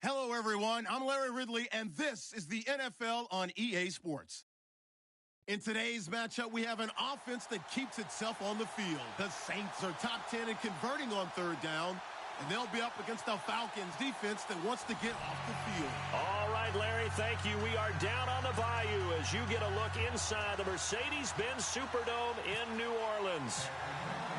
Hello, everyone. I'm Larry Ridley, and this is the NFL on EA Sports. In today's matchup, we have an offense that keeps itself on the field. The Saints are top 10 in converting on third down, and they'll be up against the Falcons defense that wants to get off the field. All right, Larry, thank you. We are down on the bayou as you get a look inside the Mercedes-Benz Superdome in New Orleans.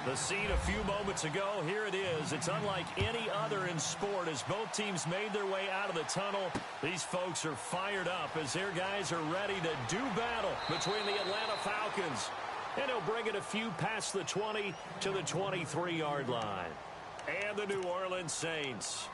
The scene a few moments ago, here it is. It's unlike any other in sport as both teams made their way out of the tunnel. These folks are fired up as their guys are ready to do battle between the Atlanta Falcons. And he'll bring it a few past the 20 to the 23-yard line. And the New Orleans Saints.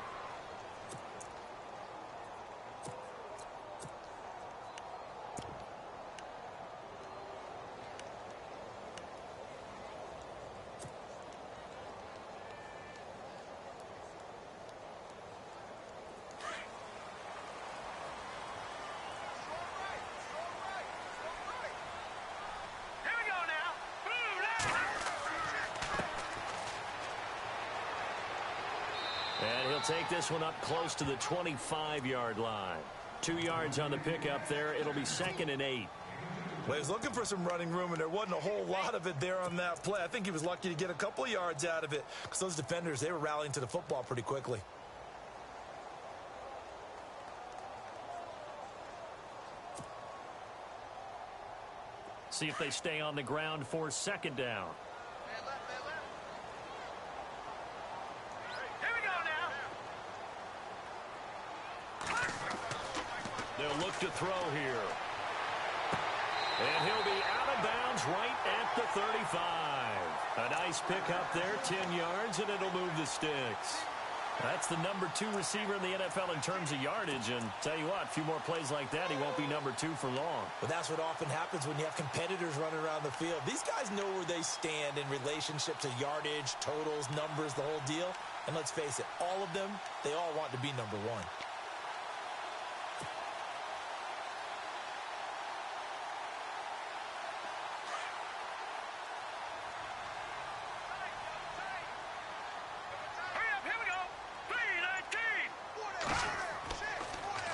And he'll take this one up close to the 25-yard line. 2 yards on the pickup there. It'll be 2nd and 8. Well, he was looking for some running room, and there wasn't a whole lot of it there on that play. I think he was lucky to get a couple of yards out of it because those defenders, they were rallying to the football pretty quickly. See if they stay on the ground for 2nd down. They'll look to throw here. And he'll be out of bounds right at the 35. A nice pickup there, 10 yards, and it'll move the sticks. That's the number 2 receiver in the NFL in terms of yardage. And tell you what, a few more plays like that, he won't be number 2 for long. But that's what often happens when you have competitors running around the field. These guys know where they stand in relationship to yardage, totals, numbers, the whole deal. And let's face it, all of them, they all want to be number 1.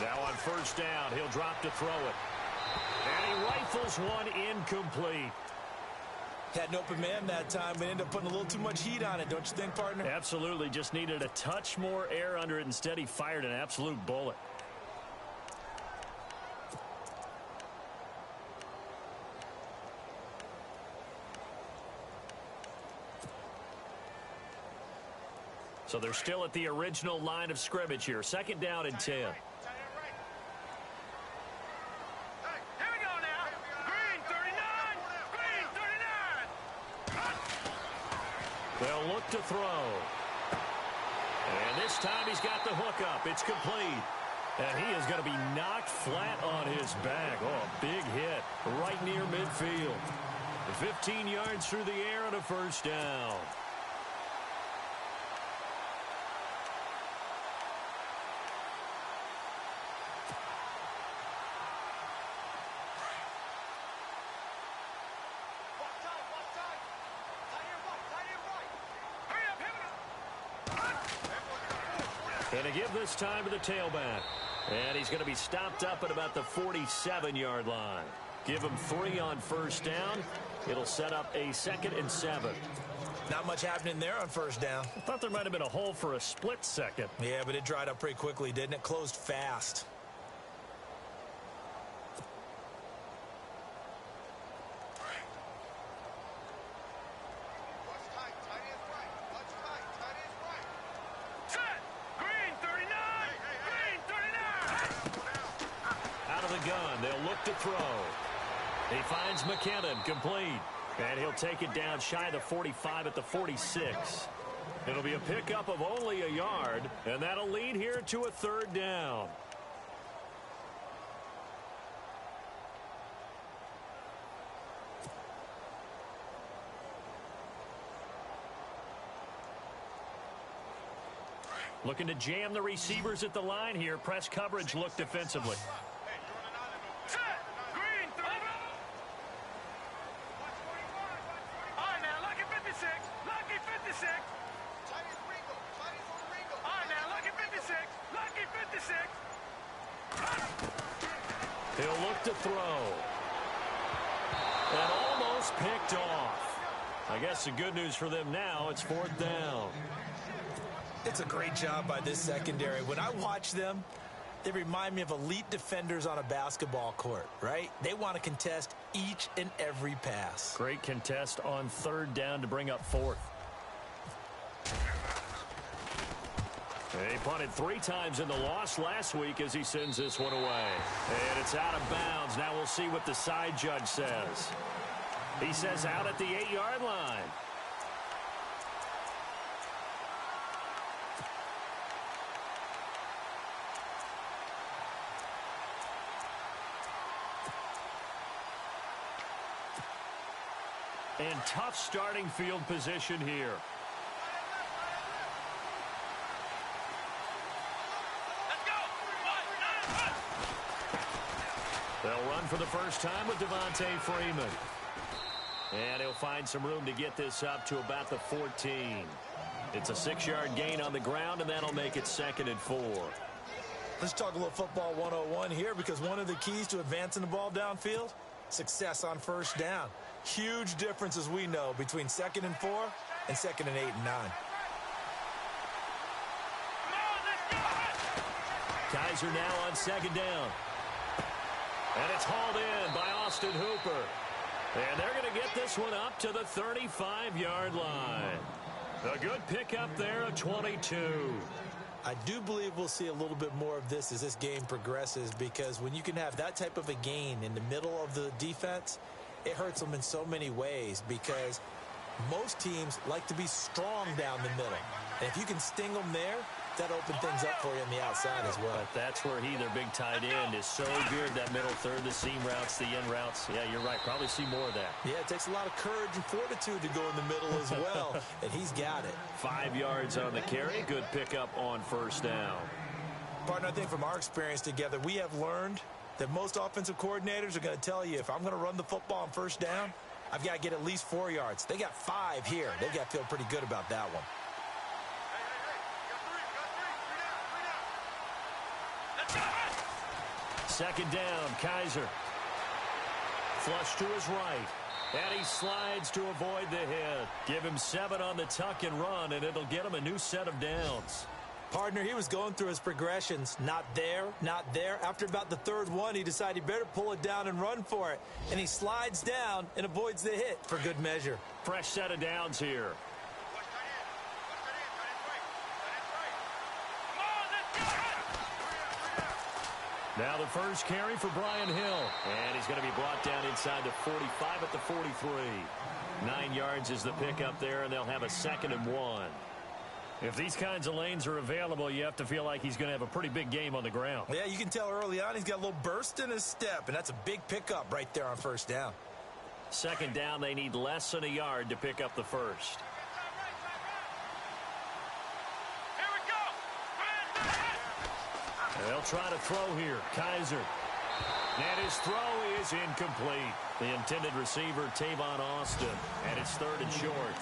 Now on 1st down, he'll drop to throw it. And he rifles one incomplete. Had an open man that time, but ended up putting a little too much heat on it, don't you think, partner? Absolutely. Just needed a touch more air under it. Instead, he fired an absolute bullet. So they're still at the original line of scrimmage here. 2nd down and 10. They'll look to throw. And this time he's got the hook up. It's complete. And he is going to be knocked flat on his back. Oh, a big hit right near midfield. 15 yards through the air and a 1st down. And to give this time to the tailback. And he's going to be stopped up at about the 47-yard line. Give him 3 on 1st down. It'll set up a 2nd and 7. Not much happening there on 1st down. I thought there might have been a hole for a split second. Yeah, but it dried up pretty quickly, didn't it? Closed fast. Gun. They'll look to throw. He finds McKinnon, complete. And he'll take it down shy of the 45 at the 46. It'll be a pickup of only a yard, and that'll lead here to a 3rd down. Looking to jam the receivers at the line here. Press coverage look defensively. He'll look to throw. And almost picked off. I guess the good news for them now, it's 4th down. It's a great job by this secondary. When I watch them, they remind me of elite defenders on a basketball court, right? They want to contest each and every pass. Great contest on 3rd down to bring up 4th. He punted 3 times in the loss last week as he sends this one away. And it's out of bounds. Now we'll see what the side judge says. He says out at the 8-yard line. And tough starting field position here. They'll run for the first time with Devontae Freeman. And he'll find some room to get this up to about the 14. It's a 6-yard gain on the ground, and that'll make it 2nd and 4. Let's talk a little football 101 here, because one of the keys to advancing the ball downfield, success on 1st down. Huge difference, as we know, between 2nd and 4 and 2nd and 8 and 9. Kaiser now on 2nd down. And it's hauled in by Austin Hooper. And they're going to get this one up to the 35-yard line. A good pickup there of 22. I do believe we'll see a little bit more of this as this game progresses, because when you can have that type of a gain in the middle of the defense, it hurts them in so many ways, because most teams like to be strong down the middle. And if you can sting them there, that opens things up for you on the outside as well. But that's where their big tight end, is so good. That middle third, the seam routes, the end routes. Yeah, you're right. Probably see more of that. Yeah, it takes a lot of courage and fortitude to go in the middle as well, and he's got it. 5 yards on the carry. Good pickup on 1st down. Partner, I think from our experience together, we have learned that most offensive coordinators are going to tell you, if I'm going to run the football on 1st down, I've got to get at least 4 yards. They got 5 here. They've got to feel pretty good about that one. Second down, Kaiser. Flush to his right. And he slides to avoid the hit. Give him 7 on the tuck and run, and it'll get him a new set of downs. Partner, he was going through his progressions. Not there, not there. After about the 3rd one, he decided he better pull it down and run for it. And he slides down and avoids the hit for good measure. Fresh set of downs here. Now the first carry for Brian Hill. And he's going to be brought down inside the 45 at the 43. 9 yards is the pickup there, and they'll have a 2nd and 1. If these kinds of lanes are available, you have to feel like he's going to have a pretty big game on the ground. Yeah, you can tell early on he's got a little burst in his step, and that's a big pickup right there on 1st down. 2nd down, they need less than a yard to pick up the first. They'll try to throw here. Kaiser. And his throw is incomplete. The intended receiver, Tavon Austin. And it's 3rd and short.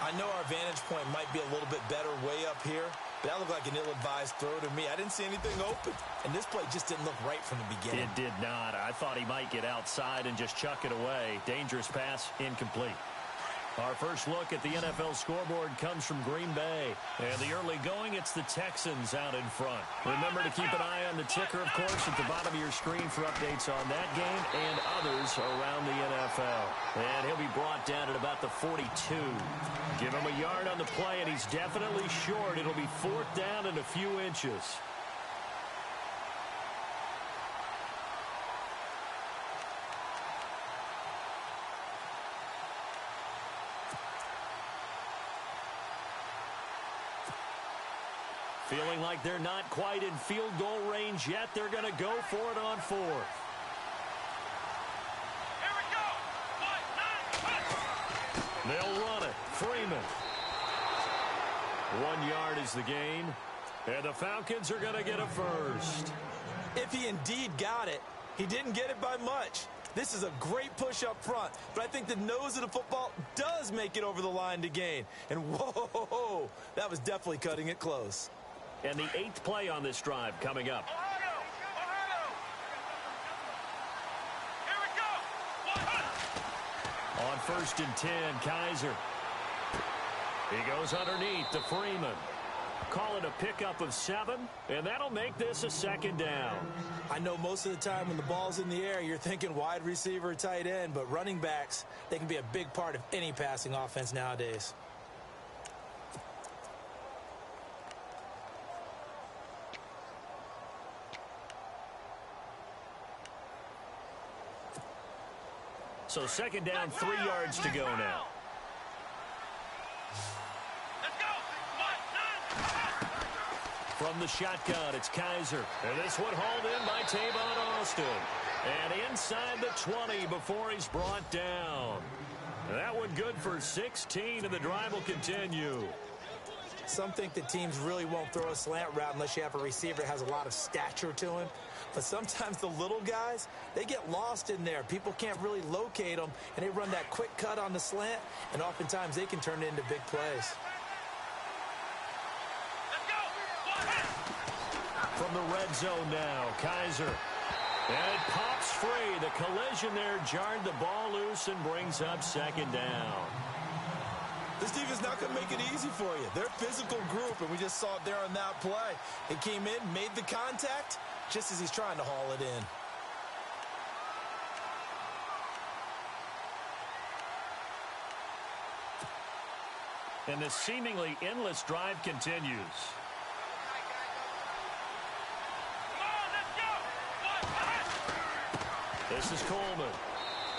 I know our vantage point might be a little bit better way up here, but that looked like an ill-advised throw to me. I didn't see anything open, and this play just didn't look right from the beginning. It did not. I thought he might get outside and just chuck it away. Dangerous pass, incomplete. Our first look at the NFL scoreboard comes from Green Bay. And the early going, it's the Texans out in front. Remember to keep an eye on the ticker, of course, at the bottom of your screen for updates on that game and others around the NFL. And he'll be brought down at about the 42. Give him a yard on the play, and he's definitely short. It'll be 4th down and a few inches. Feeling like they're not quite in field goal range yet. They're going to go for it on 4th. Here we go. They'll run it. Freeman. 1 yard is the gain. And the Falcons are going to get a first. If he indeed got it, he didn't get it by much. This is a great push up front, but I think the nose of the football does make it over the line to gain. And whoa, that was definitely cutting it close. And the 8th play on this drive coming up. 1st and 10. Kaiser. He goes underneath to Freeman. Call it a pickup of 7, and that'll make this a 2nd down. I know most of the time when the ball's in the air, you're thinking wide receiver, tight end, but running backs, they can be a big part of any passing offense nowadays. So 2nd down, 3 yards to go now. From the shotgun, it's Kaiser. And this one hauled in by Tavon Austin. And inside the 20 before he's brought down. That one good for 16, and the drive will continue. Some think that teams really won't throw a slant route unless you have a receiver that has a lot of stature to him. But sometimes the little guys, they get lost in there. People can't really locate them, and they run that quick cut on the slant, and oftentimes they can turn it into big plays. From the red zone now, Kaiser. And it pops free. The collision there jarred the ball loose and brings up 2nd down. This defense not going to make it easy for you. They're a physical group, and we just saw it there on that play. He came in, made the contact, just as he's trying to haul it in. And this seemingly endless drive continues. This is Coleman.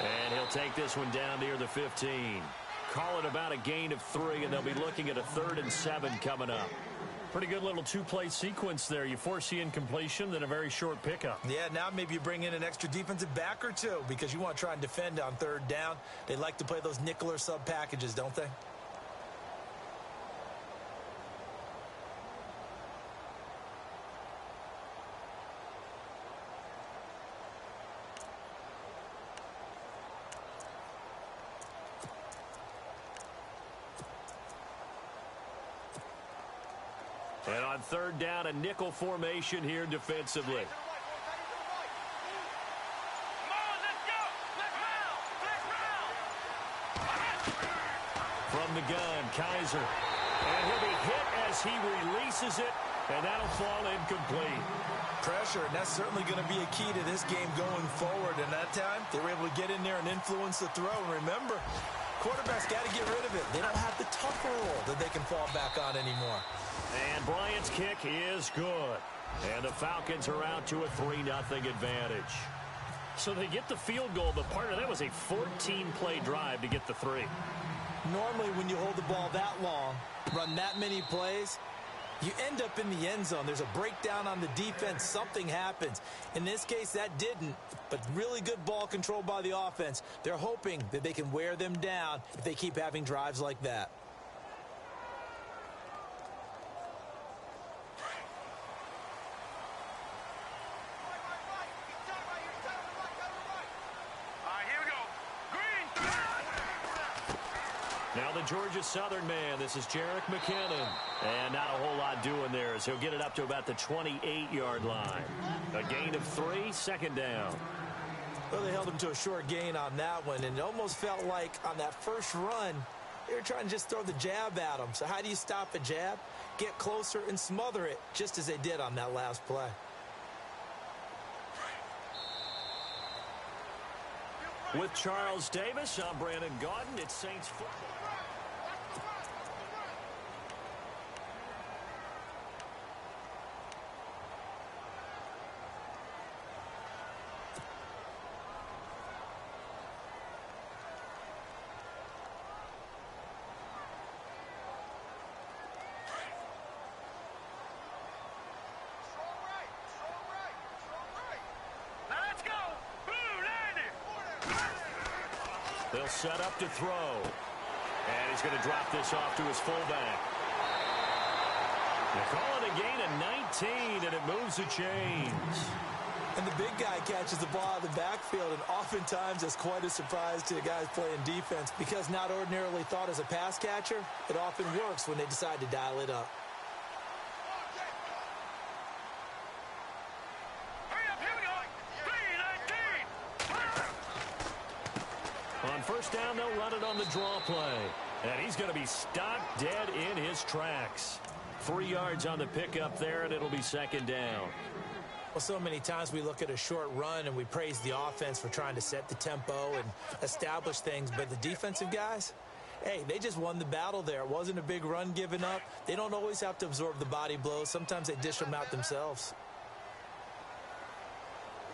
And he'll take this one down near the 15. Call it about a gain of 3, and they'll be looking at a 3rd and 7 coming up. Pretty good little 2-play sequence there. You force the incompletion, then a very short pickup. Yeah, now maybe you bring in an extra defensive back or two because you want to try and defend on 3rd down. They like to play those nickel or sub packages, don't they? And on 3rd down, a nickel formation here defensively. From the gun, Kaiser. And he'll be hit as he releases it, and that'll fall incomplete. Pressure, and that's certainly going to be a key to this game going forward. And that time, they were able to get in there and influence the throw. And remember, quarterbacks got to get rid of it. They don't have the tougher roll that they can fall back on anymore. And Bryant's kick is good. And the Falcons are out to a 3-0 advantage. So they get the field goal, but part of that was a 14-play drive to get the 3. Normally, when you hold the ball that long, run that many plays, you end up in the end zone. There's a breakdown on the defense. Something happens. In this case, that didn't, but really good ball control by the offense. They're hoping that they can wear them down if they keep having drives like that. Now the Georgia Southern man, this is Jerick McKinnon. And not a whole lot doing there as he'll get it up to about the 28-yard line. A gain of 3, 2nd down. Well, they held him to a short gain on that one, and it almost felt like on that first run, they were trying to just throw the jab at him. So how do you stop a jab? Get closer and smother it, just as they did on that last play. With Charles Davis, I'm Brandon Gaudin. It's Saints football. They'll set up to throw. And he's going to drop this off to his fullback. They call it a gain of 19, and it moves the chains. And the big guy catches the ball out of the backfield, and oftentimes it's quite a surprise to the guys playing defense because not ordinarily thought as a pass catcher, it often works when they decide to dial it up. On first down, they'll run it on the draw play. And he's going to be stopped dead in his tracks. 3 yards on the pickup there, and it'll be second down. Well, so many times we look at a short run and we praise the offense for trying to set the tempo and establish things. But the defensive guys, hey, they just won the battle there. It wasn't a big run given up. They don't always have to absorb the body blows. Sometimes they dish them out themselves.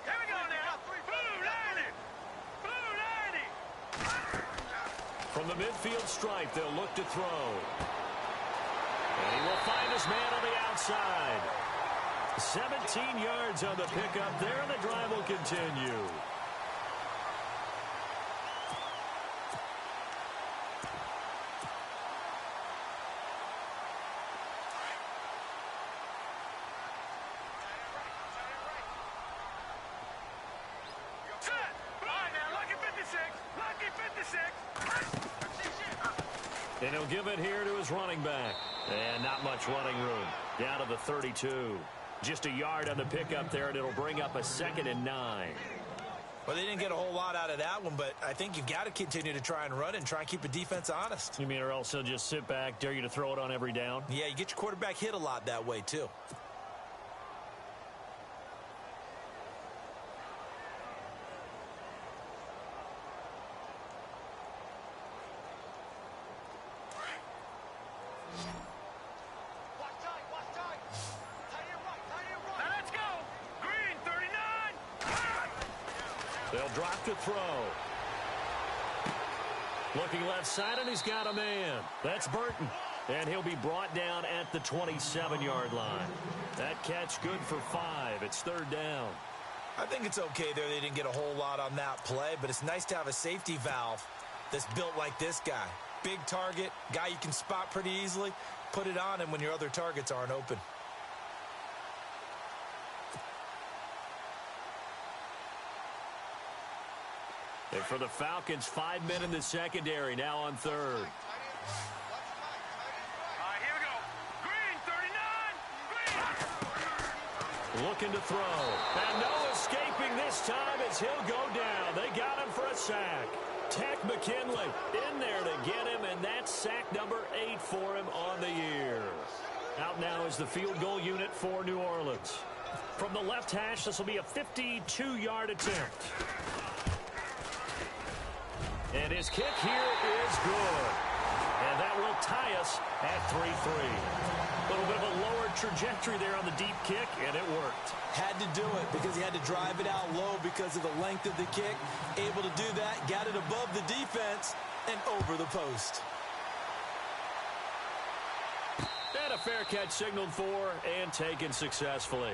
Here we go now. Blue 90. From the midfield stripe, they'll look to throw. And he will find his man on the outside. 17 yards on the pickup there, and the drive will continue. And he'll give it here to his running back. And not much running room. Down to the 32. Just a yard on the pickup there, and it'll bring up a 2nd and 9. Well, they didn't get a whole lot out of that one, but I think you've got to continue to try and run it and try and keep the defense honest. You mean or else he'll just sit back, dare you to throw it on every down? Yeah, you get your quarterback hit a lot that way, too. They'll drop to throw. Looking left side, and he's got a man. That's Burton. And he'll be brought down at the 27-yard line. That catch good for 5. It's 3rd down. I think it's okay there. They didn't get a whole lot on that play, but it's nice to have a safety valve that's built like this guy. Big target, guy you can spot pretty easily. Put it on him when your other targets aren't open. And for the Falcons, 5 men in the secondary, now on 3rd. Here we go. Green, 39. Green. Looking to throw. And no escaping this time as he'll go down. They got him for a sack. Tech McKinley in there to get him, and that's sack number 8 for him on the year. Out now is the field goal unit for New Orleans. From the left hash, this will be a 52-yard attempt. And his kick here is good. And that will tie us at 3-3. A little bit of a lower trajectory there on the deep kick, and it worked. Had to do it because he had to drive it out low because of the length of the kick. Able to do that, got it above the defense and over the post. And a fair catch signaled for and taken successfully.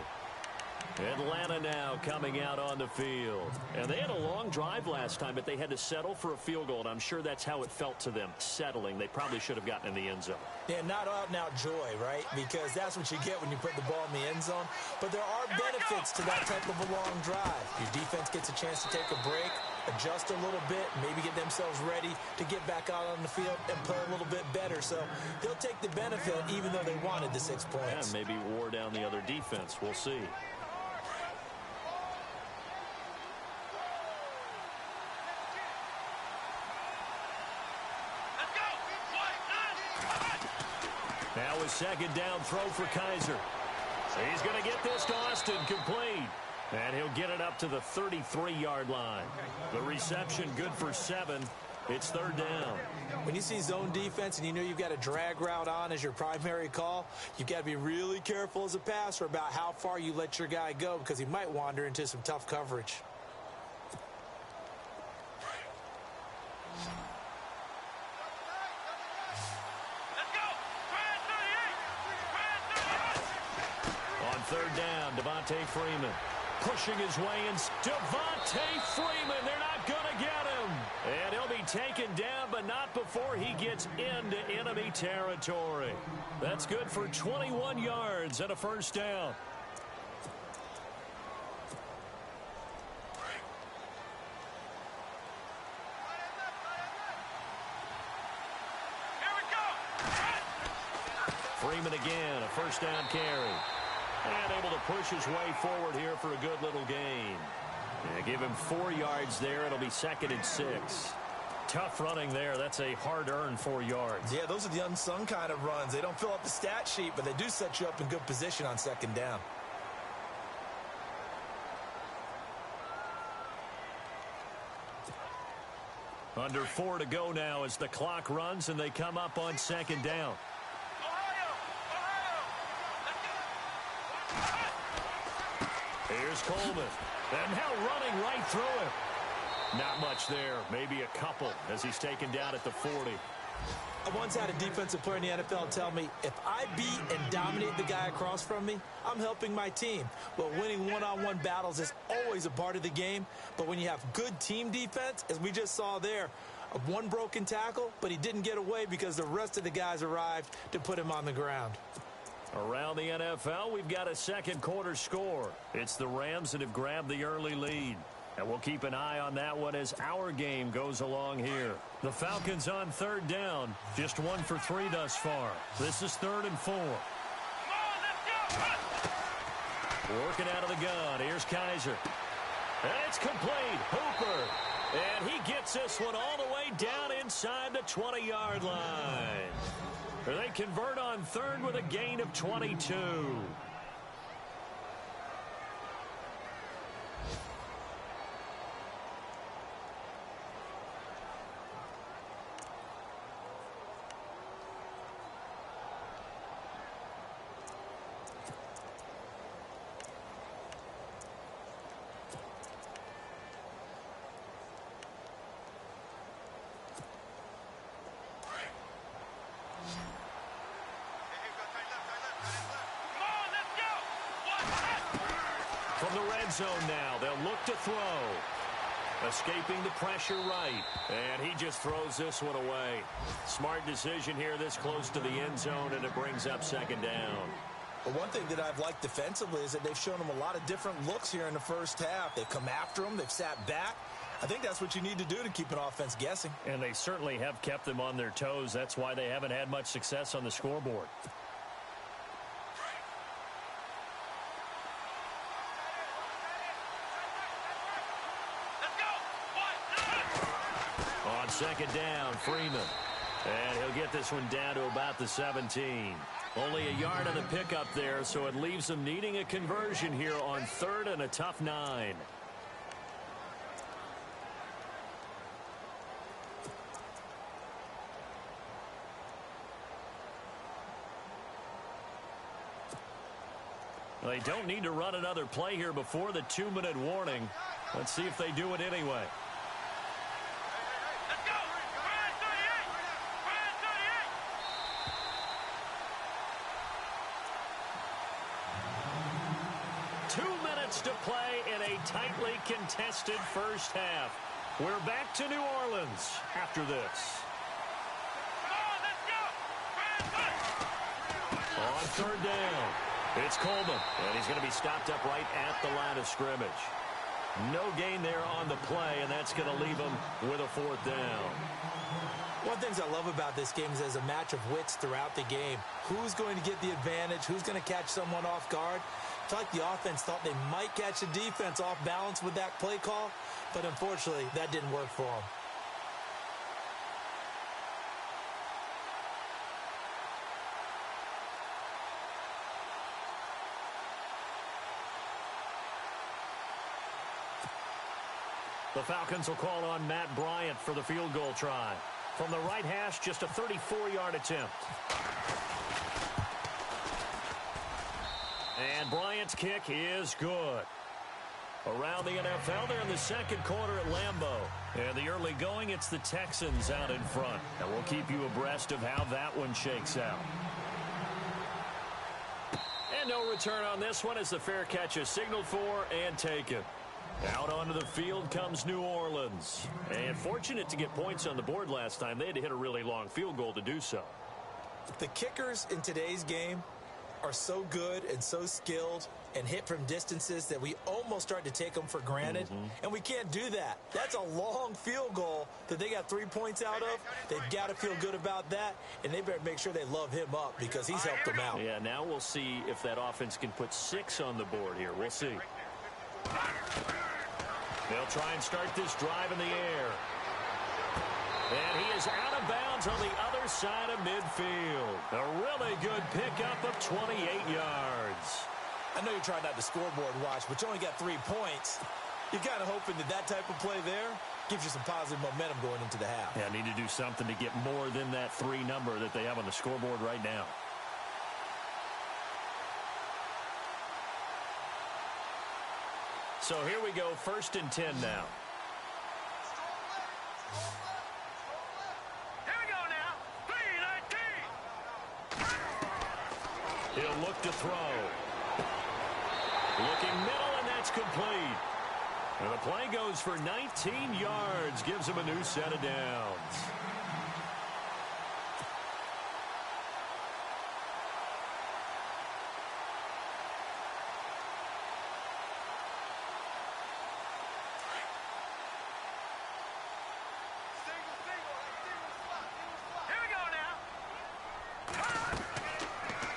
Atlanta now coming out on the field. And they had a long drive last time, but they had to settle for a field goal, and I'm sure that's how it felt to them, settling. They probably should have gotten in the end zone. Yeah, not out-and-out joy, right? Because that's what you get when you put the ball in the end zone. But there are benefits to that type of a long drive. Your defense gets a chance to take a break, adjust a little bit, maybe get themselves ready to get back out on the field and play a little bit better. So they'll take the benefit even though they wanted the 6 points. Yeah, maybe wore down the other defense. We'll see. Now a 2nd down throw for Kaiser. He's going to get this to Austin complete. And he'll get it up to the 33-yard line. The reception good for 7. It's 3rd down. When you see zone defense and you know you've got a drag route on as your primary call, you've got to be really careful as a passer about how far you let your guy go because he might wander into some tough coverage. On 3rd down, Devontae Freeman pushing his way in. Devontae Freeman, they're not going to get him. And he'll be taken down, but not before he gets into enemy territory. That's good for 21 yards and a 1st down. Freeman again, a 1st down carry. And able to push his way forward here for a good little gain. Yeah, give him 4 yards there. It'll be 2nd and 6. Tough running there. That's a hard-earned 4 yards. Yeah, those are the unsung kind of runs. They don't fill up the stat sheet, but they do set you up in good position on second down. Under 4 to go now as the clock runs and they come up on second down. Here's Coleman. And now running right through him. Not much there. Maybe a couple as he's taken down at the 40. I once had a defensive player in the NFL tell me, if I beat and dominate the guy across from me, I'm helping my team. Well, winning one-on-one battles is always a part of the game. But when you have good team defense, as we just saw there, one broken tackle, but he didn't get away because the rest of the guys arrived to put him on the ground. Around the NFL, we've got a second quarter score. It's the Rams that have grabbed the early lead. And we'll keep an eye on that one as our game goes along here. The Falcons on third down. Just 1 for 3 thus far. This is 3rd and 4. Working out of the gun. Here's Kaiser. And it's complete. Hooper. And he gets this one all the way down inside the 20-yard line. They convert on third with a gain of 22. From the red zone now, they'll look to throw. Escaping the pressure right. And he just throws this one away. Smart decision here this close to the end zone, and it brings up second down. But one thing that I've liked defensively is that they've shown them a lot of different looks here in the first half. They've come after them. They've sat back. I think that's what you need to do to keep an offense guessing. And they certainly have kept them on their toes. That's why they haven't had much success on the scoreboard. On second down, Freeman. And he'll get this one down to about the 17. Only a yard on the pickup there, so it leaves them needing a conversion here on third and a tough 9. They don't need to run another play here before the 2-minute warning. Let's see if they do it anyway. Let's go! Brian 38! 2 minutes to play in a tightly contested first half. We're back to New Orleans after this. On third down, it's Coleman, and he's going to be stopped up right at the line of scrimmage. No gain there on the play, and that's going to leave him with a 4th down. One of the things I love about this game is there's a match of wits throughout the game. Who's going to get the advantage? Who's going to catch someone off guard? I feel like the offense thought they might catch the defense off balance with that play call, but unfortunately, that didn't work for them. The Falcons will call on Matt Bryant for the field goal try. From the right hash, just a 34-yard attempt. And Bryant's kick is good. Around the NFL, they're in the second quarter at Lambeau. And the early going, it's the Texans out in front. And we'll keep you abreast of how that one shakes out. And no return on this one as the fair catch is signaled for and taken. Out onto the field comes New Orleans. And fortunate to get points on the board last time. They had to hit a really long field goal to do so. The kickers in today's game are so good and so skilled and hit from distances that we almost start to take them for granted. And we can't do that. That's a long field goal that they got 3 points out of. They've got to feel good about that, and they better make sure they love him up because he's helped them out. Yeah, now we'll see if that offense can put 6 on the board here. We'll see. They'll try and start this drive in the air. And he is out of bounds on the other side of midfield. A really good pickup of 28 yards. I know you're trying not to scoreboard watch, but you only got 3 points. You're kind of hoping that that type of play there gives you some positive momentum going into the half. Yeah, need to do something to get more than that 3 number that they have on the scoreboard right now. So here we go, 1st and 10 now. Here we go now. 3-19. He'll look to throw. Looking middle, and that's complete. And the play goes for 19 yards, gives him a new set of downs.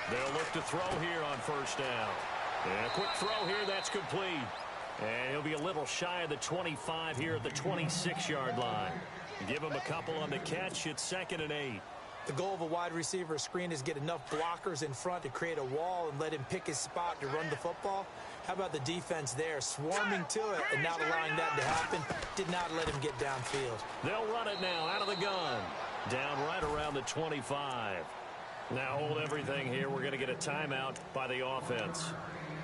They'll look to throw here on 1st down. And a quick throw here, that's complete. And he'll be a little shy of the 25 here at the 26-yard line. Give him a couple on the catch. It's 2nd and 8. The goal of a wide receiver screen is get enough blockers in front to create a wall and let him pick his spot to run the football. How about the defense there, swarming to it and not allowing that to happen? Did not let him get downfield. They'll run it now out of the gun. Down right around the 25. Now hold everything here. We're going to get a timeout by the offense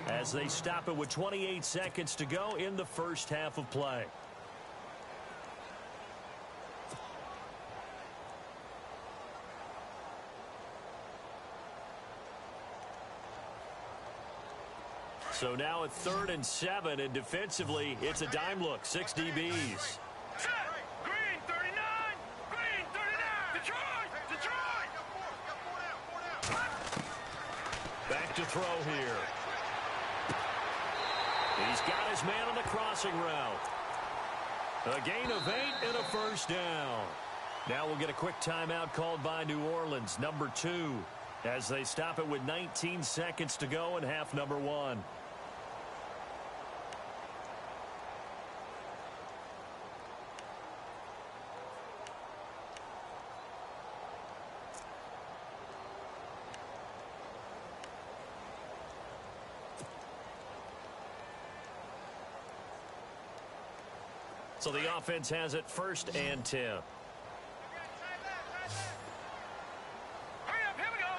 as they stop it with 28 seconds to go in the first half of play. So now it's 3rd and 7, and defensively, it's a dime look. 6 DBs. Green 39. Green 39. Detroit. Back to throw here. He's got his man on the crossing route. A gain of 8 and a 1st down. Now we'll get a quick timeout called by New Orleans, number 2, as they stop it with 19 seconds to go in half number 1. So the offense has it 1st and 10. Hurry up, here we go.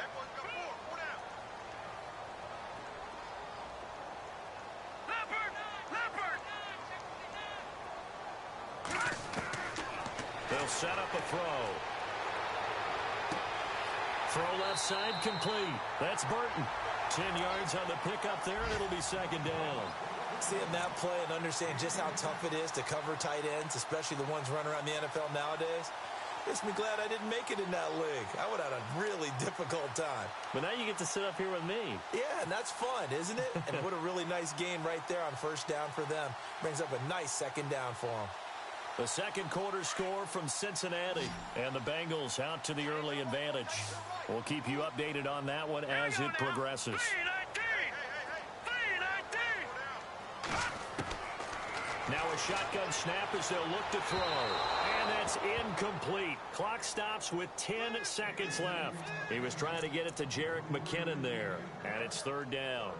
Leopard. They'll set up a throw. Throw left side complete. That's Burton. 10 yards on the pickup there, and it'll be 2nd down. Seeing that play and understand just how tough it is to cover tight ends, especially the ones running around the NFL nowadays, makes me glad I didn't make it in that league. I would have had a really difficult time. But now you get to sit up here with me. Yeah, and that's fun, isn't it? And what a really nice game right there on 1st down for them. Brings up a nice 2nd down for them. The second quarter score from Cincinnati, and the Bengals out to the early advantage. We'll keep you updated on that one as it progresses. 3-19. Now a shotgun snap as they'll look to throw. And that's incomplete. Clock stops with 10 seconds left. He was trying to get it to Jerick McKinnon there. And it's 3rd down.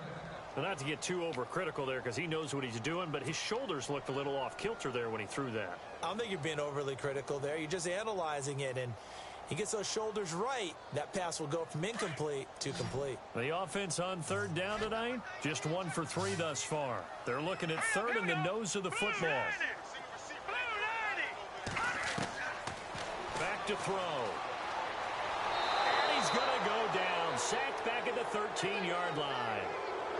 Now, not to get too overcritical there because he knows what he's doing, but his shoulders looked a little off kilter there when he threw that. I don't think you're being overly critical there. You're just analyzing it, and he gets those shoulders right. That pass will go from incomplete to complete. The offense on 3rd down tonight, just 1 for 3 thus far. They're looking at 3rd in the nose of the football. Back to throw. And he's going to go down. Sacked back at the 13-yard line.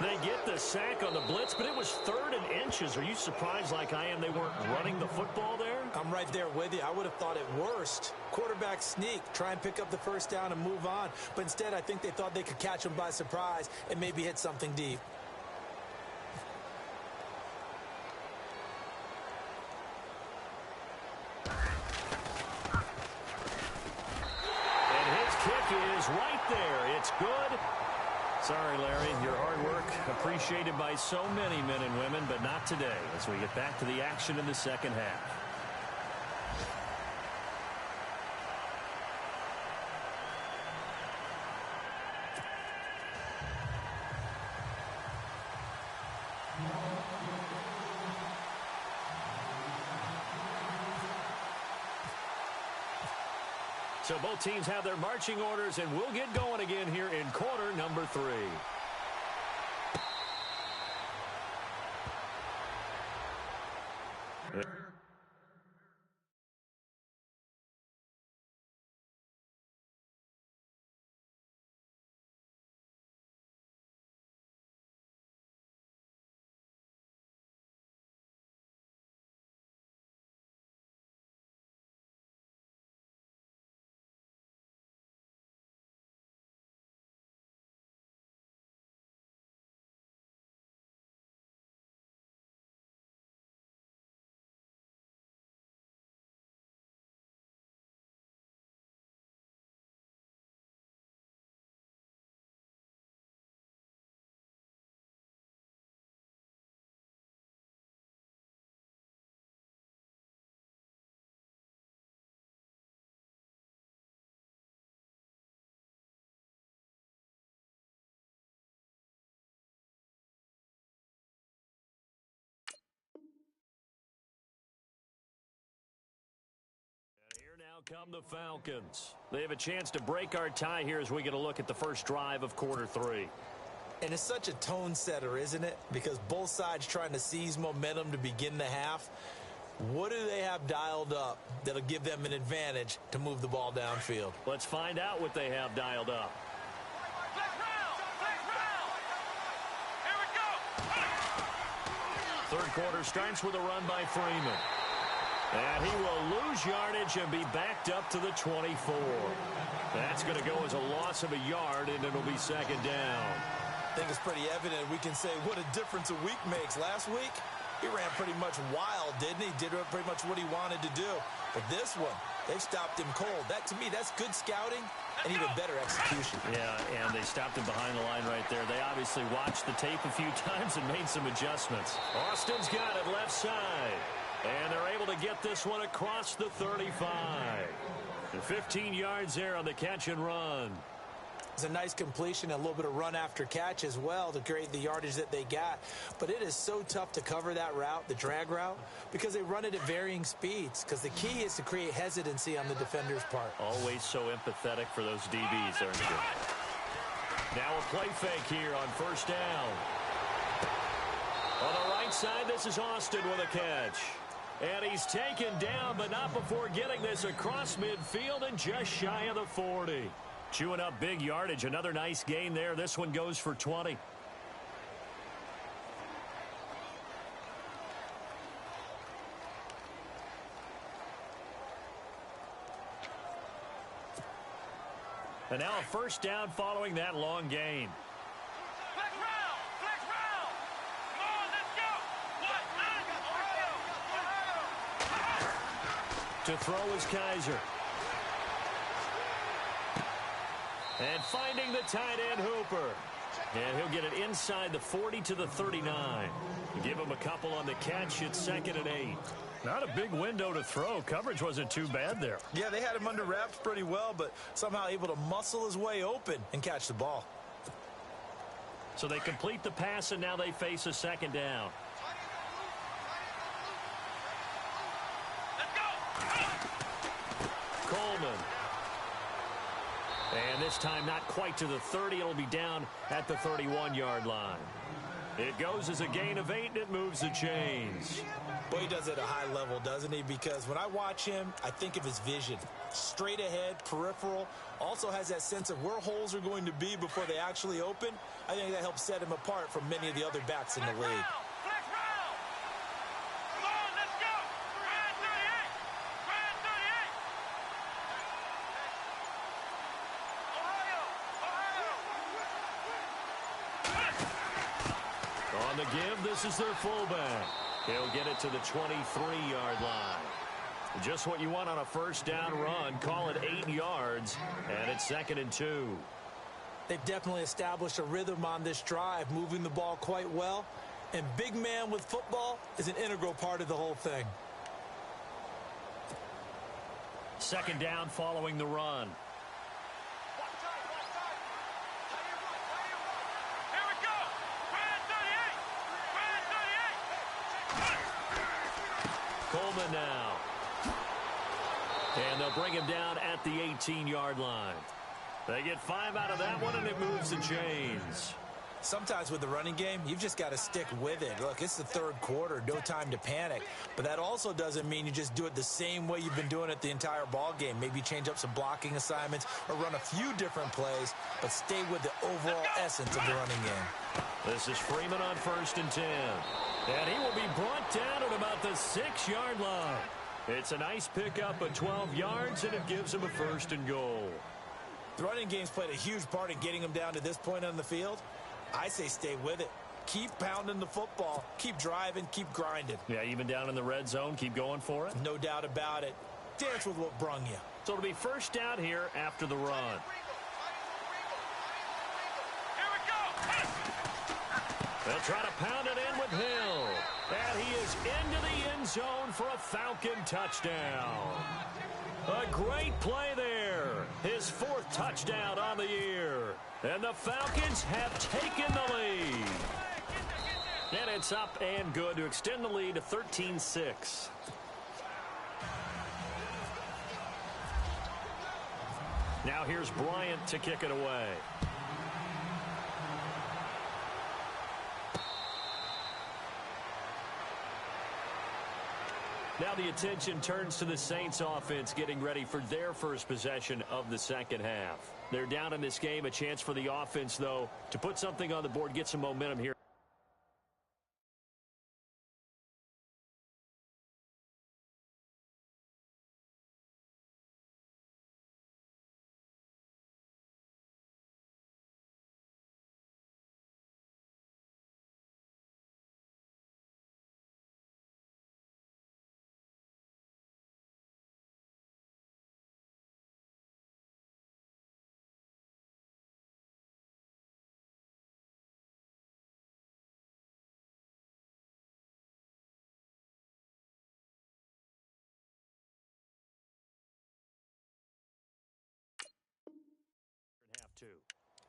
They get the sack on the blitz, but it was 3rd and inches. Are you surprised like I am they weren't running the football there? I'm right there with you. I would have thought at worst, quarterback sneak, try and pick up the 1st down and move on. But instead, I think they thought they could catch him by surprise and maybe hit something deep. And his kick is right there. It's good. Sorry, Larry, your hard work appreciated by so many men and women, but not today as we get back to the action in the second half. So both teams have their marching orders, and we'll get going again here in quarter number 3. Here now come the Falcons. They have a chance to break our tie here as we get a look at the first drive of quarter 3. And it's such a tone setter, isn't it? Because both sides trying to seize momentum to begin the half. What do they have dialed up that'll give them an advantage to move the ball downfield? Let's find out what they have dialed up. Third quarter starts with a run by Freeman. And he will lose yardage and be backed up to the 24. That's going to go as a loss of a yard, and it'll be second down. I think it's pretty evident. We can say what a difference a week makes. Last week, he ran pretty much wild, didn't he? Did pretty much what he wanted to do. But this one, they've stopped him cold. That, to me, that's good scouting and even better execution. Yeah, and they stopped him behind the line right there. They obviously watched the tape a few times and made some adjustments. Austin's got it left side. And they're able to get this one across the 35. And 15 yards there on the catch and run. It's a nice completion, a little bit of run after catch as well to create the yardage that they got. But it is so tough to cover that route, the drag route, because they run it at varying speeds. Because the key is to create hesitancy on the defender's part. Always so empathetic for those DBs, aren't you? Now a play fake here on first down. On the right side, this is Austin with a catch. And he's taken down, but not before getting this across midfield and just shy of the 40. Chewing up big yardage. Another nice gain there. This one goes for 20. And now a first down following that long gain. To throw is Kaiser. And finding the tight end Hooper. And he'll get it inside the 40 to the 39. Give him a couple on the catch. It's 2nd and 8. Not a big window to throw. Coverage wasn't too bad there. Yeah, they had him under wraps pretty well, but somehow able to muscle his way open and catch the ball. So they complete the pass, and now they face a second down. Coleman. And this time not quite to the 30. It'll be down at the 31-yard line. It goes as a gain of 8, and it moves the chains. Boy, he does it at a high level, doesn't he? Because when I watch him, I think of his vision. Straight ahead, peripheral. Also has that sense of where holes are going to be before they actually open. I think that helps set him apart from many of the other backs in the league. On the give, this is their fullback. He'll get it to the 23-yard line. Just what you want on a first down run. Call it 8 yards, and it's 2nd and 2. They've definitely established a rhythm on this drive, moving the ball quite well. And big man with football is an integral part of the whole thing. Second down following the run. Coleman now. And they'll bring him down at the 18-yard line. They get 5 out of that one, and it moves the chains. Sometimes with the running game, you've just got to stick with it. Look, it's the third quarter, no time to panic. But that also doesn't mean you just do it the same way you've been doing it the entire ball game. Maybe change up some blocking assignments or run a few different plays, but stay with the overall essence of the running game. This is Freeman on 1st and 10. And he will be brought down at about the 6-yard line. It's a nice pickup of 12 yards, and it gives him a 1st and goal. The running game's played a huge part in getting him down to this point on the field. I say stay with it. Keep pounding the football. Keep driving. Keep grinding. Yeah, even down in the red zone, keep going for it. No doubt about it. Dance with what brung you. So it'll be first down here after the run. Here we go. They'll try to pound it in with Hill. And he is into the end zone for a Falcon touchdown. A great play there. His 4th touchdown on the year. And the Falcons have taken the lead. And it's up and good to extend the lead to 13-6. Now here's Bryant to kick it away. Now the attention turns to the Saints offense getting ready for their first possession of the second half. They're down in this game. A chance for the offense, though, to put something on the board, get some momentum here.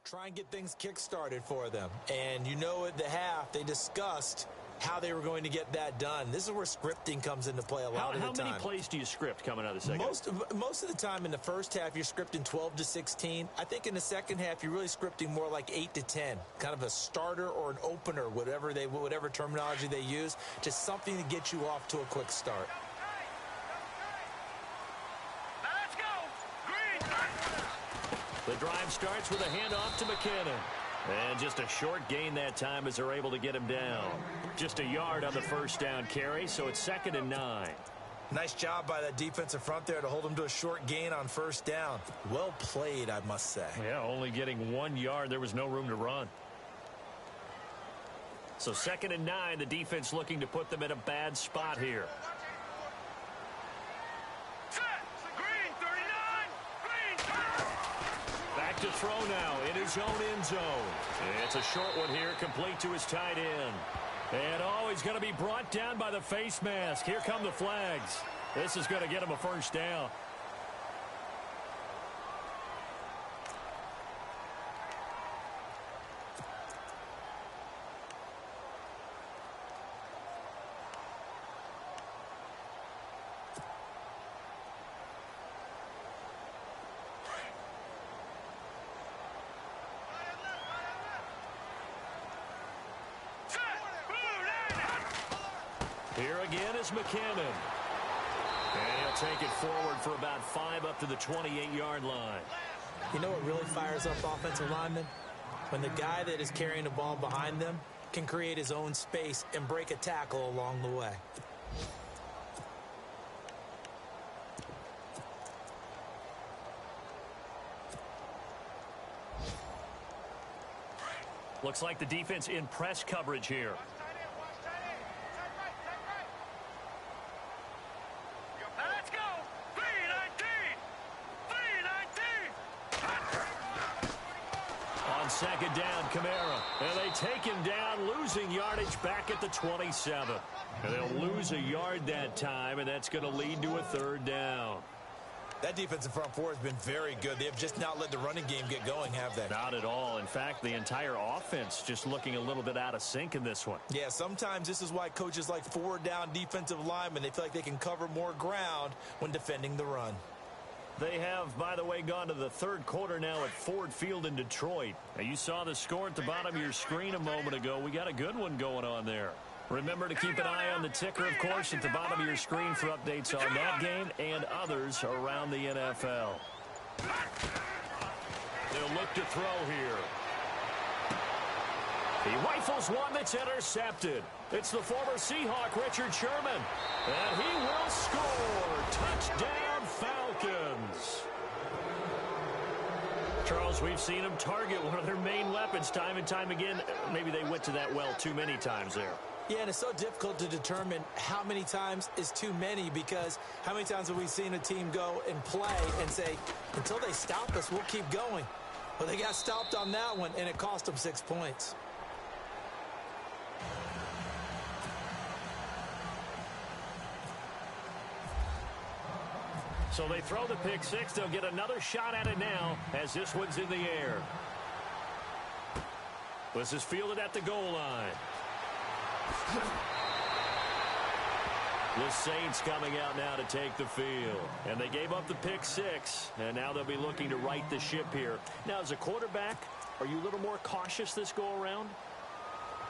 Try and get things kick-started for them. And you know at the half, they discussed how they were going to get that done. This is where scripting comes into play a lot of the time. How many plays do you script coming out of the second? Most of the time in the first half, you're scripting 12 to 16. I think in the second half, you're really scripting more like 8 to 10. Kind of a starter or an opener, whatever terminology they use. Just something to get you off to a quick start. Let's go. Green. The drive starts with a handoff to McKinnon. And just a short gain that time as they're able to get him down. Just a yard on the first down carry, so it's 2nd and 9. Nice job by that defensive front there to hold him to a short gain on first down. Well played, I must say. Yeah, only getting 1 yard. There was no room to run. So 2nd and 9, the defense looking to put them in a bad spot here. To throw now in his own end zone. It's a short one here, complete to his tight end. And he's going to be brought down by the face mask. Here come the flags. This is going to get him a first down. Here again is McKinnon. And he'll take it forward for about 5 up to the 28-yard line. You know what really fires up offensive linemen? When the guy that is carrying the ball behind them can create his own space and break a tackle along the way. Looks like the defense in press coverage here. Let's go. 3-19. On second down, Kamara. And they take him down, losing yardage back at the 27. And they'll lose a yard that time, and that's going to lead to a third down. That defensive front four has been very good. They have just not let the running game get going, have they? Not at all. In fact, the entire offense just looking a little bit out of sync in this one. Yeah, sometimes this is why coaches like forward down defensive linemen. They feel like they can cover more ground when defending the run. They have, by the way, gone to the third quarter now at Ford Field in Detroit. Now, you saw the score at the bottom of your screen a moment ago. We got a good one going on there. Remember to keep an eye on the ticker, of course, at the bottom of your screen for updates on that game and others around the NFL. They'll look to throw here. He rifles one that's intercepted. It's the former Seahawk, Richard Sherman. And he will score. Touchdown, Falcons. Charles, we've seen them target one of their main weapons time and time again. Maybe they went to that well too many times there. Yeah, and it's so difficult to determine how many times is too many, because how many times have we seen a team go and play and say, until they stop us, we'll keep going. Well, they got stopped on that one, and it cost them 6 points. So they throw the pick six. They'll get another shot at it now as this one's in the air. This is fielded at the goal line. The Saints coming out now to take the field. And they gave up the pick six, and now they'll be looking to right the ship here. Now, as a quarterback, are you a little more cautious this go-around?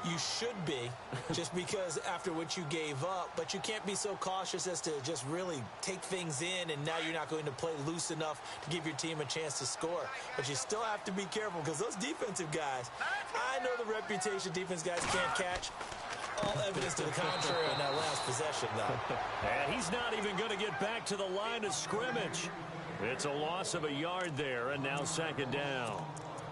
You should be, just because after what you gave up, but you can't be so cautious as to just really take things in, and now you're not going to play loose enough to give your team a chance to score. But you still have to be careful, because those defensive guys, I know the reputation defense guys can't catch. All evidence to the contrary on that last possession, though. And he's not even going to get back to the line of scrimmage. It's a loss of a yard there, and now second down.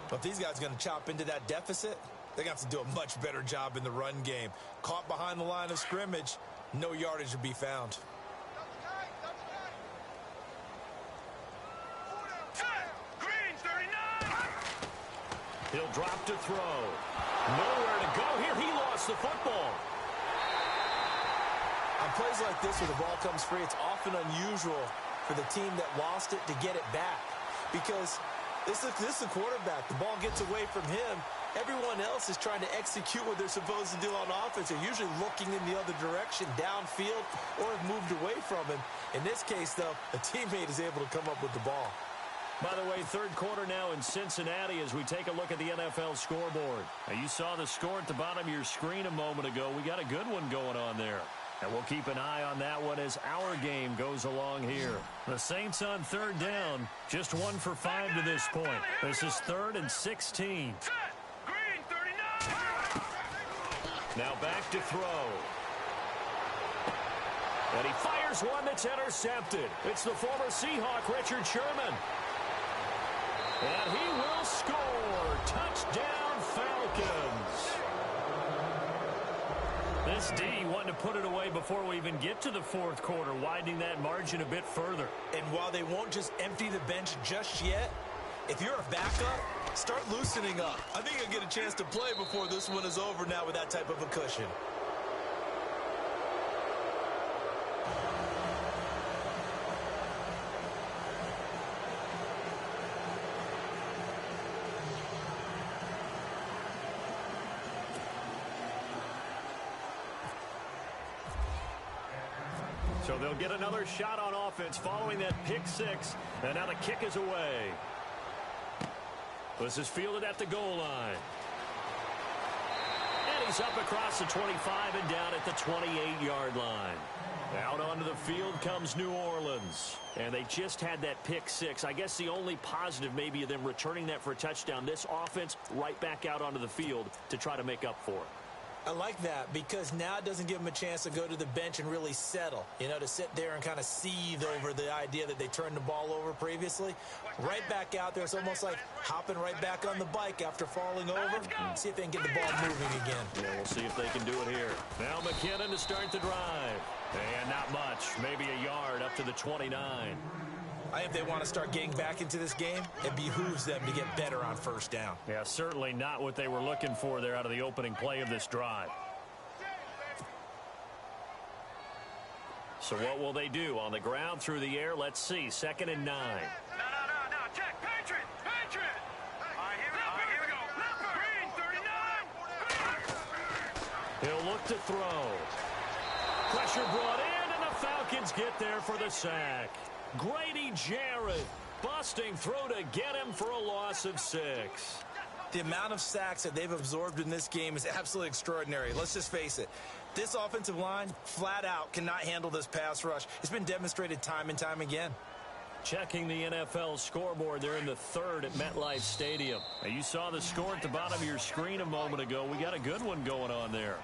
But if these guys are going to chop into that deficit, they're going to have to do a much better job in the run game. Caught behind the line of scrimmage, no yardage to be found. Green, 39. He'll drop to throw. Nowhere to go here. He lost the football. On plays like this where the ball comes free, it's often unusual for the team that lost it to get it back. Because this is the quarterback. The ball gets away from him. Everyone else is trying to execute what they're supposed to do on offense. They're usually looking in the other direction, downfield, or have moved away from him. In this case, though, a teammate is able to come up with the ball. By the way, third quarter now in Cincinnati as we take a look at the NFL scoreboard. Now, you saw the score at the bottom of your screen a moment ago. We got a good one going on there. And we'll keep an eye on that one as our game goes along here. The Saints on third down, just 1 for 5 to this point. This is 3rd and 16. Green, 39. Now back to throw. And he fires one that's intercepted. It's the former Seahawk, Richard Sherman. And he will score. Touchdown, Falcons. This D wanting to put it away before we even get to the fourth quarter, widening that margin a bit further. And while they won't just empty the bench just yet, if you're a backup, start loosening up. I think you'll get a chance to play before this one is over now with that type of a cushion. So they'll get another shot on offense following that pick six. And now the kick is away. This is fielded at the goal line. And he's up across the 25 and down at the 28-yard line. Out onto the field comes New Orleans. And they just had that pick six. I guess the only positive maybe of them returning that for a touchdown. This offense right back out onto the field to try to make up for it. I like that because now it doesn't give them a chance to go to the bench and really settle, to sit there and kind of seethe over the idea that they turned the ball over previously. Right back out there, it's almost like hopping right back on the bike after falling over. See if they can get the ball moving again. Yeah, we'll see if they can do it here. Now McKinnon to start the drive. And not much, maybe a yard up to the 29. I think if they want to start getting back into this game, it behooves them to get better on first down. Yeah, certainly not what they were looking for there out of the opening play of this drive. So what will they do? On the ground, through the air, let's see. 2nd and 9. No. Check. Patriot. All right, here we go. Green, 39. He'll look to throw. Pressure brought in, and the Falcons get there for the sack. Grady Jarrett busting through to get him for a loss of 6. The amount of sacks that they've absorbed in this game is absolutely extraordinary. Let's just face it. This offensive line, flat out, cannot handle this pass rush. It's been demonstrated time and time again. Checking the NFL scoreboard, they're in the third at MetLife Stadium. Now, you saw the score at the bottom of your screen a moment ago. We got a good one going on there.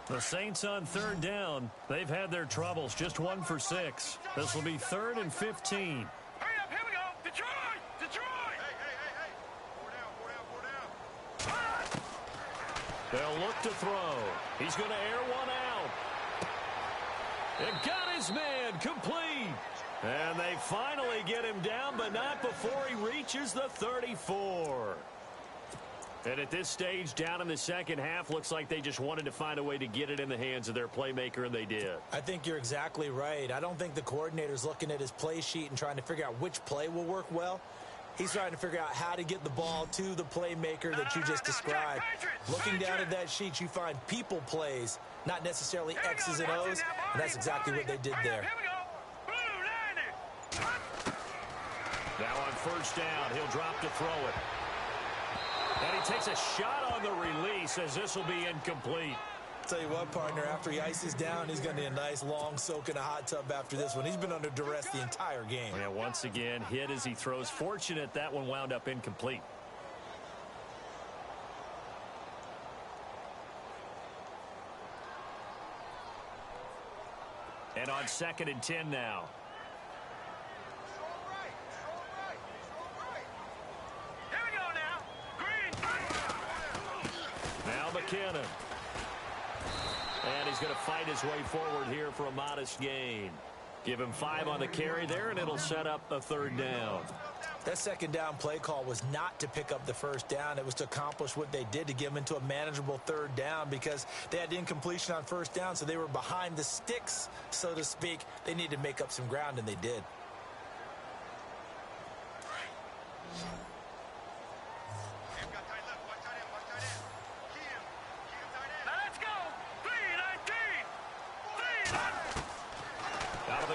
The Saints on third down. They've had their troubles. Just 1 for 6. This will be 3rd and 15. Hurry up, here we go. Detroit! Detroit! Hey. Four down. They'll look to throw. He's going to air one out. It got his man complete. And they finally get him down, but not before he reaches the 34. And at this stage, down in the second half, looks like they just wanted to find a way to get it in the hands of their playmaker, and they did. I think you're exactly right. I don't think the coordinator's looking at his play sheet and trying to figure out which play will work well. He's trying to figure out how to get the ball to the playmaker that you just described. Looking down at that sheet, you find people plays, not necessarily X's and O's, and that's exactly what they did there. Now on first down, he'll drop to throw it. And he takes a shot on the release as this will be incomplete. Tell you what, partner, after he ices down, he's going to need a nice long soak in a hot tub after this one. He's been under duress the entire game. Yeah, once again, hit as he throws. Fortunate that one wound up incomplete. And on 2nd and 10 now. McKinnon. And he's going to fight his way forward here for a modest gain. Give him 5 on the carry there, and it'll set up a 3rd down. That 2nd down play call was not to pick up the 1st down. It was to accomplish what they did, to get them into a manageable 3rd down, because they had incompletion on 1st down, so they were behind the sticks, so to speak. They needed to make up some ground, and they did.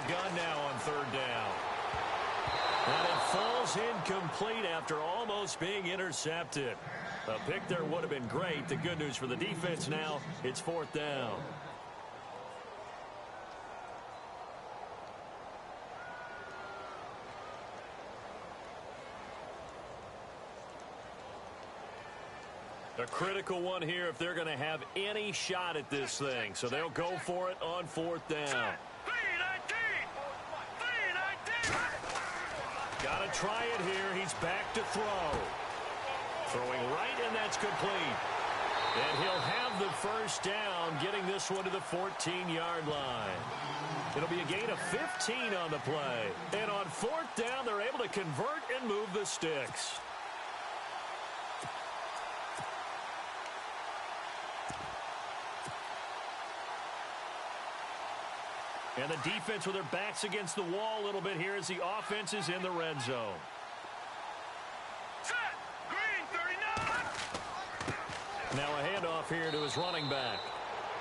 Gun now on 3rd down. And it falls incomplete after almost being intercepted. A pick there would have been great. The good news for the defense now, it's 4th down. A critical one here if they're going to have any shot at this thing. So they'll go for it on 4th down. Got to try it here. He's back to throw. Throwing right, and that's complete. And he'll have the 1st down, getting this one to the 14-yard line. It'll be a gain of 15 on the play. And on 4th down, they're able to convert and move the sticks. And the defense with their backs against the wall a little bit here as the offense is in the red zone. Set. Green 39. Now a handoff here to his running back.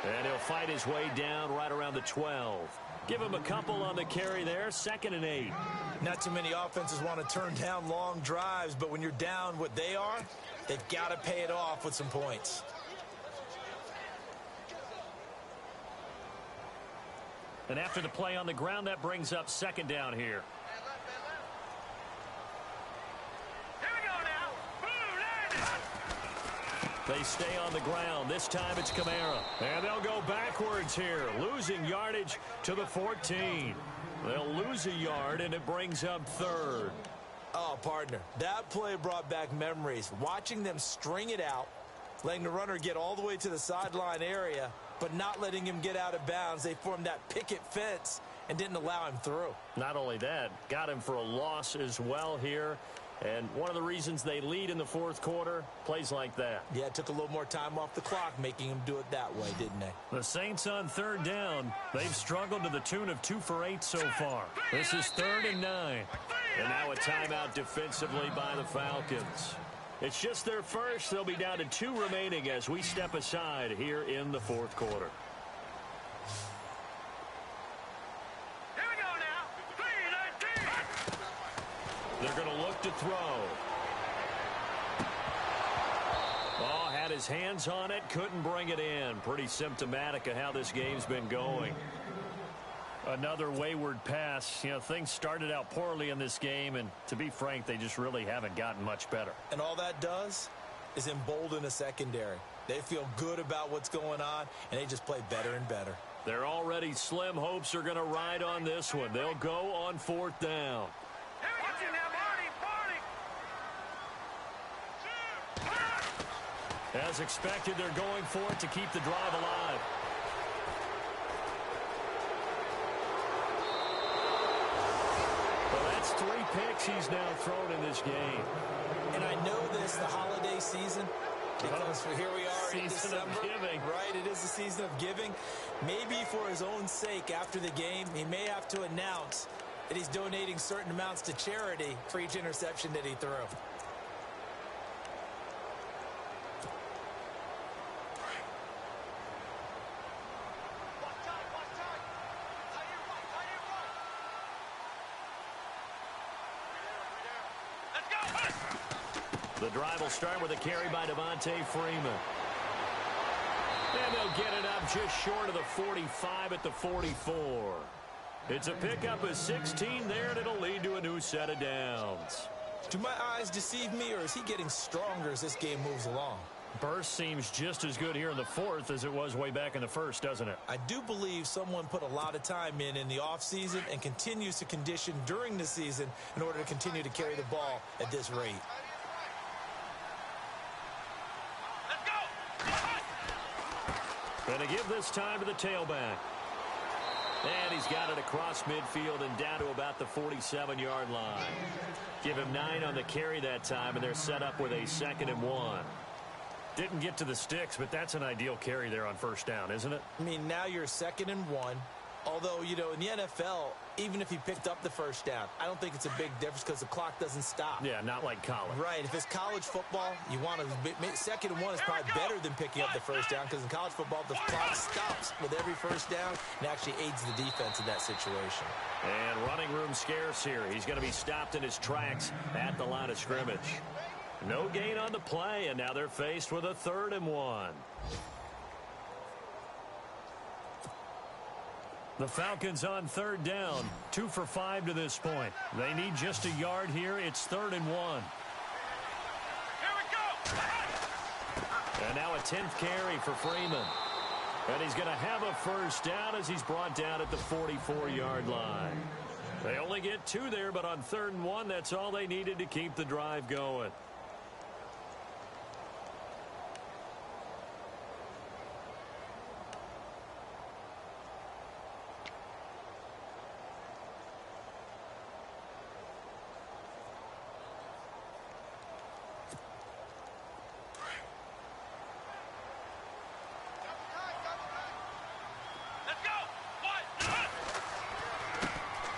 And he'll fight his way down right around the 12. Give him a couple on the carry there. 2nd and 8. Not too many offenses want to turn down long drives, but when you're down what they are, they've got to pay it off with some points. And after the play on the ground, that brings up 2nd down here. Here we go now. They stay on the ground. This time it's Kamara. And they'll go backwards here, losing yardage to the 14. They'll lose a yard, and it brings up 3rd. Oh, partner, that play brought back memories. Watching them string it out, letting the runner get all the way to the sideline area, but not letting him get out of bounds. They formed that picket fence and didn't allow him through. Not only that, got him for a loss as well here. And one of the reasons they lead in the 4th quarter, plays like that. Yeah, it took a little more time off the clock, making him do it that way, didn't they? The Saints on 3rd down. They've struggled to the tune of 2 for 8 so far. This is 3rd and 9. And now a timeout defensively by the Falcons. It's just their first. They'll be down to 2 remaining as we step aside here in the fourth quarter. Here we go now. 3-19. They're going to look to throw. Oh, had his hands on it, couldn't bring it in. Pretty symptomatic of how this game's been going. Another wayward pass. You know, things started out poorly in this game, and to be frank, they just really haven't gotten much better. And all that does is embolden a secondary. They feel good about what's going on, and they just play better and better. Their already slim hopes are going to ride on this one. They'll go on 4th down. Here we go now, Marty. As expected, they're going for it to keep the drive alive. Well, that's 3 picks he's now thrown in this game. And I know this, the holiday season, because here we are in Season December. of giving. Right, it is the season of giving. Maybe for his own sake after the game, he may have to announce that he's donating certain amounts to charity for each interception that he threw. The drive will start with a carry by Devontae Freeman. And they'll get it up just short of the 45 at the 44. It's a pickup of 16 there, and it'll lead to a new set of downs. Do my eyes deceive me, or is he getting stronger as this game moves along? Burst seems just as good here in the 4th as it was way back in the 1st, doesn't it? I do believe someone put a lot of time in the offseason and continues to condition during the season in order to continue to carry the ball at this rate. Going to give this time to the tailback. And he's got it across midfield and down to about the 47-yard line. Give him 9 on the carry that time, and they're set up with a 2nd and 1. Didn't get to the sticks, but that's an ideal carry there on 1st down, isn't it? I mean, now you're 2nd and 1. Although, you know, in the NFL, even if he picked up the 1st down, I don't think it's a big difference because the clock doesn't stop. Yeah, not like college. Right. If it's college football, you want to 2nd and 1 is probably better than picking up the 1st down because in college football, the clock stops with every 1st down and actually aids the defense in that situation. And running room scarce here. He's going to be stopped in his tracks at the line of scrimmage. No gain on the play, and now they're faced with a 3rd and 1. The Falcons on 3rd down, 2 for 5 to this point. They need just a yard here. It's 3rd and 1. Here we go. And now a 10th carry for Freeman. And he's going to have a 1st down as he's brought down at the 44-yard line. They only get 2 there, but on 3rd and 1, that's all they needed to keep the drive going.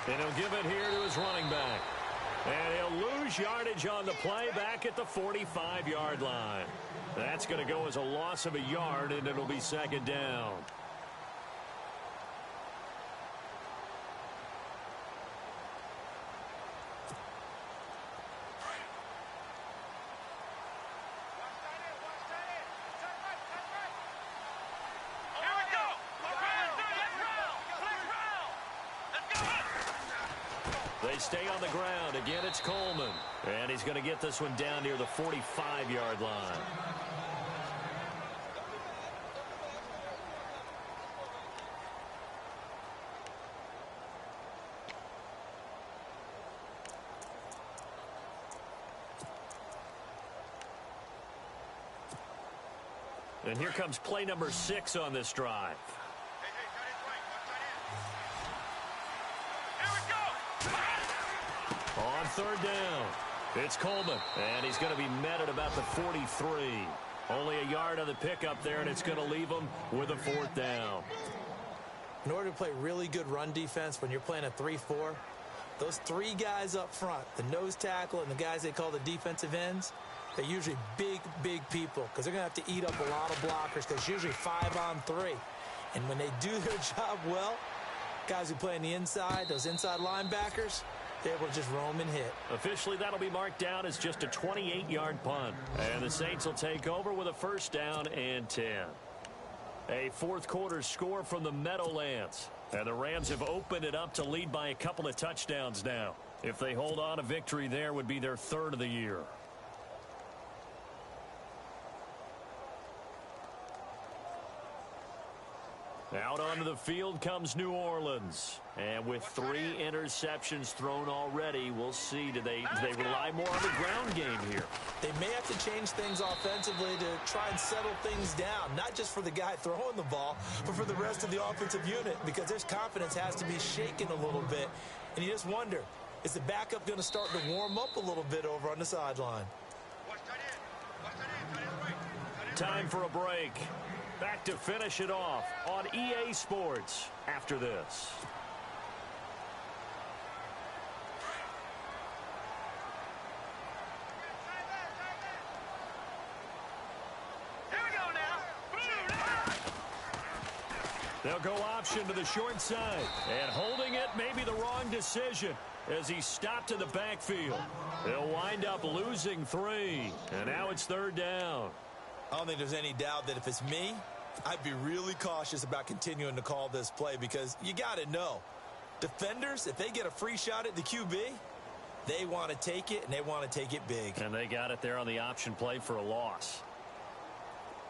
And he'll give it here to his running back. And he'll lose yardage on the play back at the 45-yard line. That's going to go as a loss of a yard, and it'll be 2nd down. They stay on the ground. Again, it's Coleman. And he's going to get this one down near the 45-yard line. And here comes play number 6 on this drive. On 3rd down, it's Coleman, and he's going to be met at about the 43. Only a yard on the pickup there, and it's going to leave him with a 4th down. In order to play really good run defense when you're playing a 3-4, those 3 guys up front, the nose tackle and the guys they call the defensive ends, They're usually big people because they're going to have to eat up a lot of blockers because it's usually 5-on-3. And when they do their job well, guys who play on the inside, those inside linebackers, they're able to just roam and hit. Officially, that'll be marked down as just a 28-yard punt. And the Saints will take over with a 1st down and 10. A fourth-quarter score from the Meadowlands. And the Rams have opened it up to lead by a couple of touchdowns now. If they hold on, a victory there would be their 3rd of the year. Out onto the field comes New Orleans. And with 3 interceptions thrown already, we'll see. Do they rely more on the ground game here? They may have to change things offensively to try and settle things down, not just for the guy throwing the ball, but for the rest of the offensive unit, because their confidence has to be shaken a little bit. And you just wonder, is the backup going to start to warm up a little bit over on the sideline? Time for a break. Back to finish it off on EA Sports after this. Here we go now. They'll go option to the short side. And holding it may be the wrong decision as he stopped in the backfield. They'll wind up losing 3. And now it's 3rd down. I don't think there's any doubt that if it's me, I'd be really cautious about continuing to call this play because you got to know, defenders, if they get a free shot at the QB, they want to take it, and they want to take it big. And they got it there on the option play for a loss.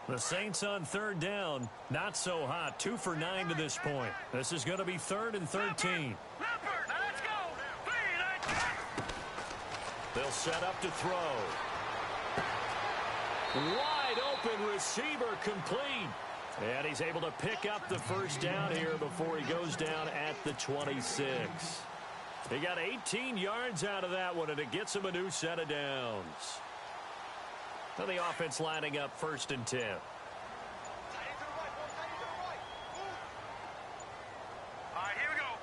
The Saints on 3rd down, not so hot. 2 for 9 to this point. This is going to be 3rd and 13. Let's go. They'll set up to throw. Wide open receiver complete. And he's able to pick up the 1st down here before he goes down at the 26. He got 18 yards out of that one, and it gets him a new set of downs. So the offense lining up 1st and 10. All right, here we go.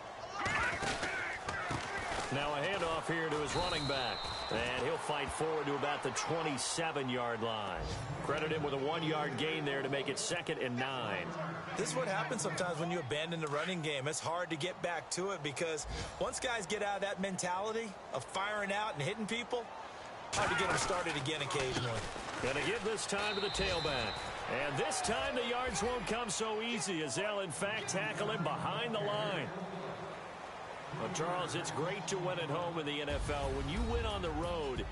Now a handoff here to his running back. And he'll fight forward to about the 27-yard line. Credit him with a 1-yard gain there to make it 2nd and 9. This is what happens sometimes when you abandon the running game. It's hard to get back to it because once guys get out of that mentality of firing out and hitting people, hard to get them started again occasionally. Gonna give this time to the tailback. And this time the yards won't come so easy as they'll in fact tackle him behind the line. Well, Charles, it's great to win at home in the NFL. When you win on the road,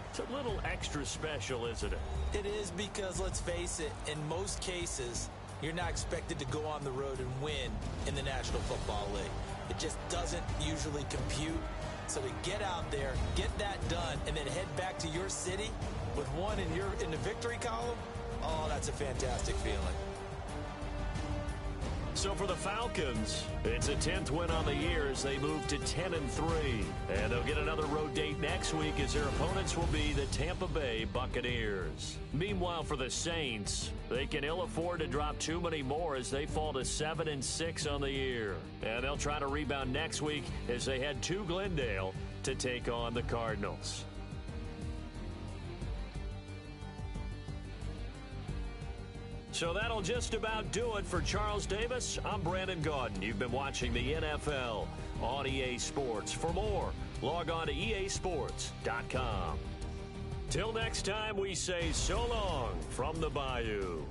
it's a little extra special, isn't it? It is because, let's face it, in most cases, you're not expected to go on the road and win in the National Football League. It just doesn't usually compute. So to get out there, get that done, and then head back to your city with one in the victory column, oh, that's a fantastic feeling. So for the Falcons, it's a 10th win on the year as they move to 10-3. And they'll get another road date next week as their opponents will be the Tampa Bay Buccaneers. Meanwhile, for the Saints, they can ill afford to drop too many more as they fall to 7-6 on the year. And they'll try to rebound next week as they head to Glendale to take on the Cardinals. So that'll just about do it for Charles Davis. I'm Brandon Gaudin. You've been watching the NFL on EA Sports. For more, log on to easports.com. Till next time, we say so long from the Bayou.